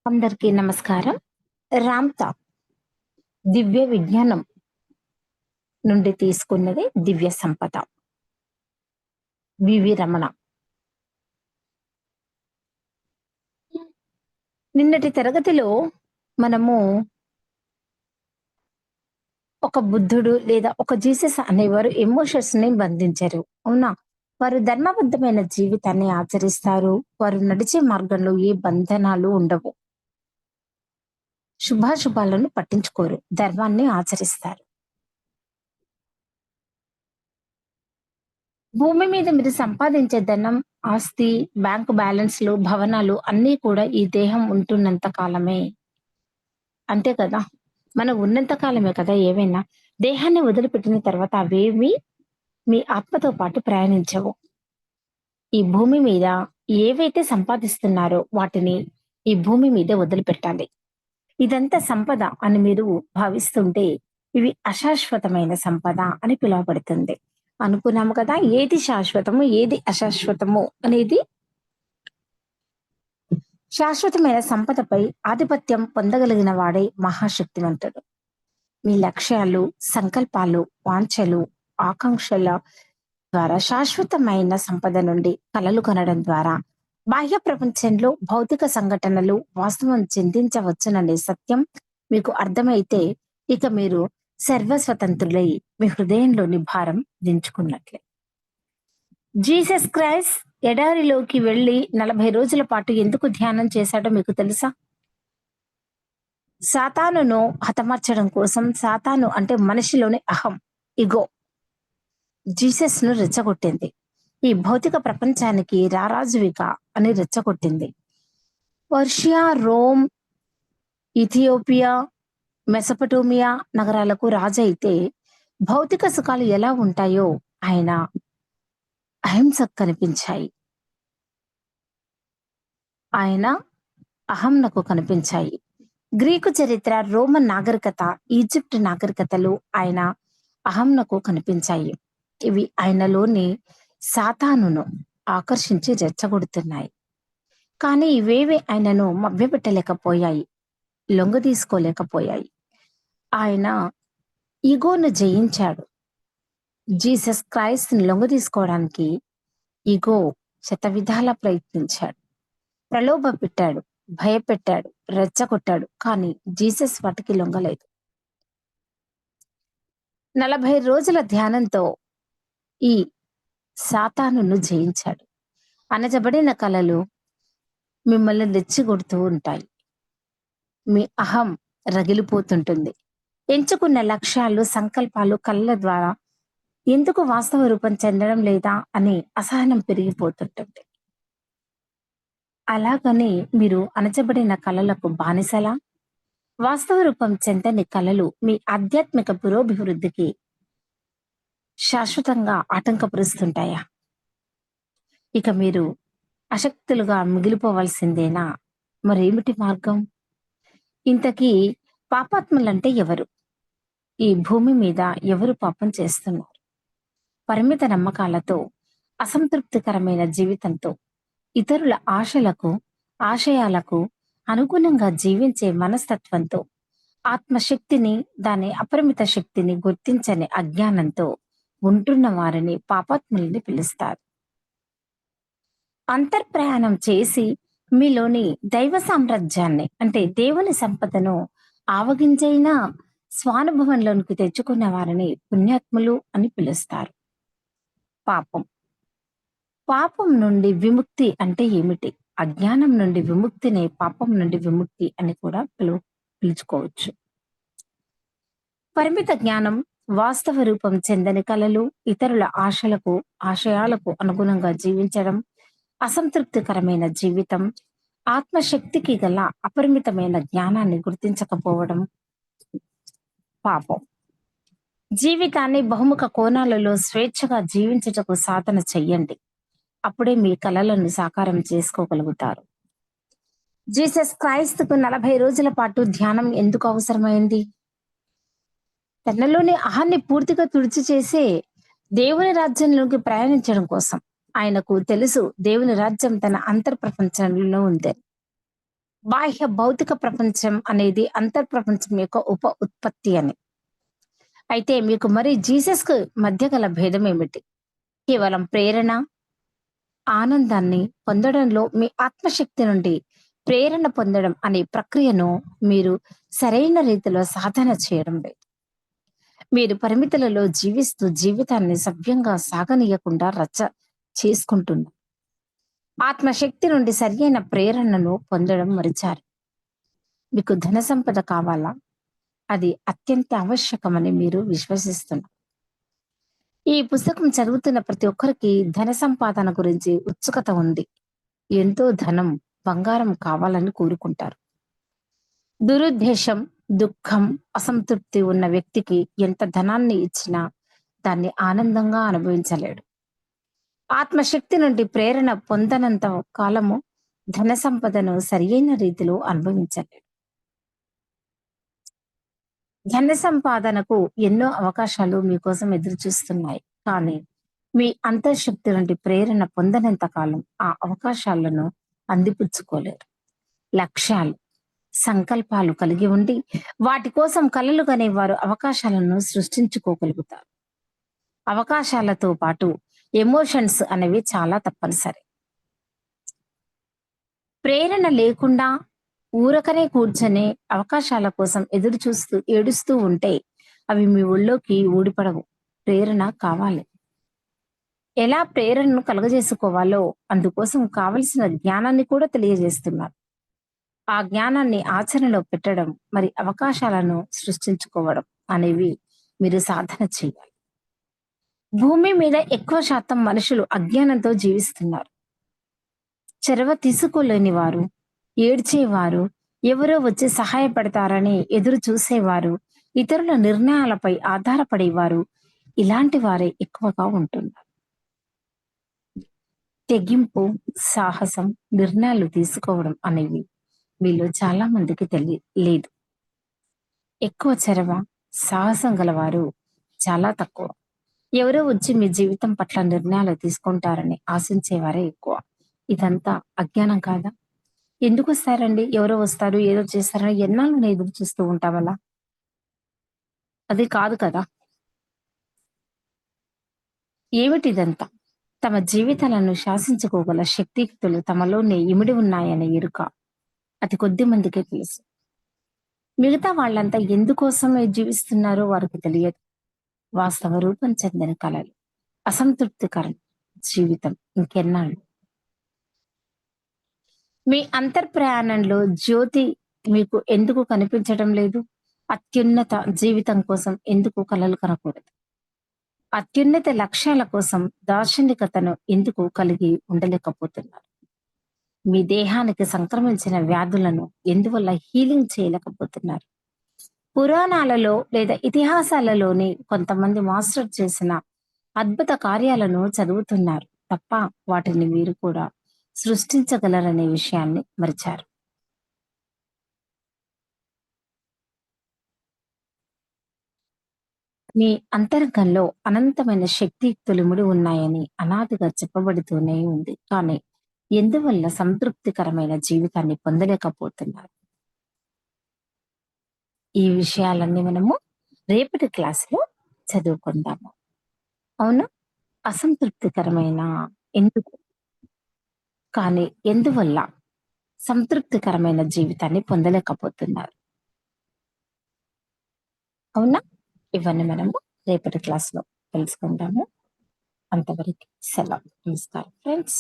అందరికీ నమస్కారం. రామ్‌తాప్ దివ్య విజ్ఞానం నుండి తీసుకున్నది దివ్య సంపద. వివి రమణ. నిన్నటి తరగతిలో మనము ఒక బుద్ధుడు లేదా ఒక జీసస్ అనేవారు ఎమోషన్స్‌ని బంధించరు. అవునా? వారు ధర్మబద్ధమైన జీవితాన్ని ఆచరిస్తారు. వారు నడిచే మార్గంలో ఏ బంధనాలు ఉండవు. శుభాశుభాలను పట్టించుకోరు. ధర్మాన్ని ఆచరిస్తారు. భూమి మీద మీరు సంపాదించే ధనం, ఆస్తి, బ్యాంకు బ్యాలెన్స్‌లు, భవనాలు అన్నీ కూడా ఈ దేహం ఉంటున్నంత కాలమే. అంతే కదా! మనం ఉన్నంత కాలమే కదా ఏవైనా. దేహాన్ని వదిలిపెట్టిన తర్వాత అవేమీ మీ ఆత్మతో పాటు ప్రయాణించవు. ఈ భూమి మీద ఏవైతే సంపాదిస్తున్నారో వాటిని ఈ భూమి మీదే వదిలిపెట్టాలి. ఇదంతా సంపద అని మీరు భావిస్తుంటే ఇవి అశాశ్వతమైన సంపద అని పిలువబడుతుంది. అనుకున్నాము కదా! ఏది శాశ్వతము, ఏది అశాశ్వతము అనేది శాశ్వతమైన సంపదపై ఆధిపత్యం పొందగలిగిన వాడే మహాశక్తివంతుడు. మీ లక్ష్యాలు, సంకల్పాలు, వాంఛలు, ఆకాంక్షల ద్వారా శాశ్వతమైన సంపద నుండి కలలు కనడం ద్వారా బాహ్య ప్రపంచంలో భౌతిక సంఘటనలు వాస్తవం చింతించవచ్చుననే సత్యం మీకు అర్థమైతే ఇక మీరు సర్వస్వతంత్రులై మీ హృదయంలోని భారం దించుకున్నట్లే. జీసస్ క్రైస్ట్ ఎడారిలోకి వెళ్లి 40 రోజుల పాటు ఎందుకు ధ్యానం చేశాడో మీకు తెలుసా? సాతానును హతమార్చడం కోసం. సాతాను అంటే మనిషిలోని అహం, ఇగో జీసస్‌ను రెచ్చగొట్టింది. ఈ భౌతిక ప్రపంచానికి రారాజువిగా అని రెచ్చగొట్టింది. పర్షియా, రోమ్, ఇథియోపియా, మెసొపటోమియా నగరాలకు రాజైతే భౌతిక సుఖాలు ఎలా ఉంటాయో ఆయన అహింసకు కనిపించాయి. ఆయన అహంనకు కనిపించాయి. గ్రీకు చరిత్ర, రోమన్ నాగరికత, ఈజిప్ట్ నాగరికతలు ఆయన అహంనకు కనిపించాయి. ఇవి ఆయనలోని సాతానును ఆకర్షించి రెచ్చగొడుతున్నాయి. కానీ ఇవేవి ఆయనను మభ్యపెట్టలేకపోయాయి, లొంగదీసుకోలేకపోయాయి. ఆయన ఈగోను జయించాడు. జీసస్ క్రైస్ట్‌ని లొంగదీసుకోవడానికి ఈగో శతవిధాలా ప్రయత్నించాడు. ప్రలోభ పెట్టాడు, భయపెట్టాడు, రెచ్చగొట్టాడు. కానీ జీసస్ వాటికి లొంగలేదు. 40 రోజుల ధ్యానంతో ఈ సాతానును జయించాడు. అణచబడిన కలలు మిమ్మల్ని రెచ్చగొడుతూ ఉంటాయి. మీ అహం రగిలిపోతుంటుంది. ఎంచుకున్న లక్ష్యాలు, సంకల్పాలు కలల ద్వారా ఎందుకు వాస్తవ రూపం చెందడం లేదా అని అసహనం పెరిగిపోతుంటుంది. అలాగని మీరు అణచబడిన కలలకు బానిసలా? వాస్తవ రూపం చెందని కలలు మీ ఆధ్యాత్మిక పురోభివృద్ధికి శాశ్వతంగా ఆటంకపరుస్తుంటాయా? ఇక మీరు అశక్తులుగా మిగిలిపోవలసిందేనా? మరేమిటి మార్గం? ఇంతకీ పాపాత్ములంటే ఎవరు? ఈ భూమి మీద ఎవరు పాపం చేస్తున్నారు? పరిమిత నమ్మకాలతో, అసంతృప్తికరమైన జీవితంతో, ఇతరుల ఆశలకు, ఆశయాలకు అనుగుణంగా జీవించే మనస్తత్వంతో, ఆత్మశక్తిని, దాని అపరిమిత శక్తిని గుర్తించని అజ్ఞానంతో ఉంటున్న వారిని పాపాత్ములని పిలుస్తారు. అంతర్ప్రయాణం చేసి మీలోని దైవ సామ్రాజ్యాన్ని అంటే దేవుని సంపదను ఆవగింజైనా స్వానుభవంలోనికి తెచ్చుకున్న వారిని పుణ్యాత్ములు అని పిలుస్తారు. పాపం. పాపం నుండి విముక్తి అంటే ఏమిటి? అజ్ఞానం నుండి విముక్తినే పాపం నుండి విముక్తి అని కూడా పిలుచుకోవచ్చు. పరిమిత జ్ఞానం, వాస్తవ రూపం చెందని కలలు, ఇతరుల ఆశలకు, ఆశయాలకు అనుగుణంగా జీవించడం, అసంతృప్తికరమైన జీవితం, ఆత్మశక్తికి గల అపరిమితమైన జ్ఞానాన్ని గుర్తించకపోవడం పాపం. జీవితాన్ని బహుముఖ కోణాలలో స్వేచ్ఛగా జీవించుటకు సాధన చెయ్యండి. అప్పుడే మీ కలలను సాకారం చేసుకోగలుగుతారు. జీసస్ క్రైస్తుకు 40 రోజుల పాటు ధ్యానం ఎందుకు అవసరమైంది? తనలోని అహాన్ని పూర్తిగా తుడిచిచేసే దేవుని రాజ్యంలోకి ప్రయాణించడం కోసం. ఆయనకు తెలుసు దేవుని రాజ్యం తన అంతర్ప్రపంచంలో ఉందని. బాహ్య భౌతిక ప్రపంచం అనేది అంతర్ప్రపంచం యొక్క ఉత్పత్తి అని. అయితే మీకు మరి జీసస్‌కు మధ్య గల భేదం ఏమిటి? కేవలం ప్రేరణ, ఆనందాన్ని పొందడంలో మీ ఆత్మశక్తి నుండి ప్రేరణ పొందడం అనే ప్రక్రియను మీరు సరైన రీతిలో సాధన చేయడం లేదు. మీరు పరిమితులలో జీవిస్తూ జీవితాన్ని సవ్యంగా సాగనీయకుండా రచ్చ చేసుకుంటున్నారు. ఆత్మశక్తి నుండి సరియైన ప్రేరణను పొందడం మరిచారు. మీకు ధన సంపద కావాలా? అది అత్యంత ఆవశ్యకమని మీరు విశ్వసిస్తున్నారు. ఈ పుస్తకం చదువుతున్న ప్రతి ఒక్కరికి ధన సంపాదన గురించి ఉత్సుకత ఉంది. ఎంతో ధనం, బంగారం కావాలని కోరుకుంటారు. దురుద్దేశం, దుఃఖం, అసంతృప్తి ఉన్న వ్యక్తికి ఎంత ధనాన్ని ఇచ్చినా దాన్ని ఆనందంగా అనుభవించలేడు. ఆత్మశక్తి నుండి ప్రేరణ పొందనంత కాలము ధన సంపదను సరియైన రీతిలో అనుభవించలేడు. ధన సంపాదనకు ఎన్నో అవకాశాలు మీకోసం ఎదురు చూస్తున్నాయి. కానీ మీ అంతర్శక్తి నుండి ప్రేరణ పొందనంత కాలం ఆ అవకాశాలను అందిపుచ్చుకోలేరు. లక్ష్యాలు, సంకల్పాలు కలిగి ఉండి వాటి కోసం కలలు కనేవారు అవకాశాలను సృష్టించుకోగలుగుతారు. అవకాశాలతో పాటు ఎమోషన్స్ అనేవి చాలా తప్పనిసరి. ప్రేరణ లేకుండా ఊరకనే కూర్చొని అవకాశాల కోసం ఎదురు చూస్తూ ఏడుస్తూ ఉంటే అవి మీ ఒళ్ళోకి ఊడిపడవు. ప్రేరణ కావాలి. ఎలా ప్రేరణను కలుగజేసుకోవాలో అందుకోసం కావలసిన జ్ఞానాన్ని కూడా తెలియజేస్తున్నారు. ఆ జ్ఞానాన్ని ఆచరణలో పెట్టడం, మరి అవకాశాలను సృష్టించుకోవడం అనేవి మీరు సాధన చేయాలి. భూమి మీద ఎక్కువ శాతం మనుషులు అజ్ఞానంతో జీవిస్తున్నారు. చొరవ తీసుకోలేని వారు, ఏడ్చేవారు, ఎవరో వచ్చి సహాయపడతారని ఎదురు చూసేవారు, ఇతరుల నిర్ణయాలపై ఆధారపడేవారు, ఇలాంటి వారే ఎక్కువగా ఉంటున్నారు. తెగింపు, సాహసం, నిర్ణయాలు తీసుకోవడం అనేవి మీలో చాలా మందికి లేదు. ఎక్కువ చొరవ, సాహసం గలవారు చాలా తక్కువ. ఎవరో వచ్చి మీ జీవితం పట్ల నిర్ణయాలు తీసుకుంటారని ఆశించేవారే ఎక్కువ. ఇదంతా అజ్ఞానం కాదా? ఎందుకొస్తారండి? ఎవరో వస్తారు, ఏదో చేస్తారని ఎన్నాళ్ళని ఎదురు చూస్తూ ఉంటాం అలా? అది కాదు కదా! ఏమిటిదంతా? తమ జీవితాలను శాసించుకోగల శక్తియుక్తులు తమలోనే ఇమిడి ఉన్నాయనే ఎరుక అతి కొద్ది మందికే తెలుసు. మిగతా వాళ్ళంతా ఎందుకోసమే జీవిస్తున్నారో వారికి తెలియదు. వాస్తవ రూపం చెందని కలలు, అసంతృప్తికరం జీవితం ఇంకెన్నాళ్ళు? మీ అంతర్ప్రయాణంలో జ్యోతి మీకు ఎందుకు కనిపించడం లేదు? అత్యున్నత జీవితం కోసం ఎందుకు కలలు కనకూడదు? అత్యున్నత లక్ష్యాల కోసం దార్శనికతను ఎందుకు కలిగి ఉండలేకపోతున్నారు? మీ దేహానికి సంక్రమించిన వ్యాధులను ఎందువల్ల హీలింగ్ చేయలేకపోతున్నారు? పురాణాలలో లేదా ఇతిహాసాలలోని కొంతమంది మాస్టర్ చేసిన అద్భుత కార్యాలను చదువుతున్నారు తప్ప వాటిని మీరు కూడా సృష్టించగలరనే విషయాన్ని మరిచారు. మీ అంతరంగంలో అనంతమైన శక్తియుక్తులు ఇమిడి ఉన్నాయని అనాదిగా చెప్పబడుతూనే ఉంది. కానీ ఎందువల్ల సంతృప్తికరమైన జీవితాన్ని పొందలేకపోతున్నారు? ఈ విషయాలన్నీ మనము రేపటి క్లాసులో చదువుకుందాము. అవునా? అసంతృప్తికరమైన ఎందుకు? కానీ ఎందువల్ల సంతృప్తికరమైన జీవితాన్ని పొందలేకపోతున్నారు? అవునా? ఇవన్నీ మనము రేపటి క్లాస్‌లో తెలుసుకుందాము. అంతవరకు సెలవు. నమస్కారం ఫ్రెండ్స్.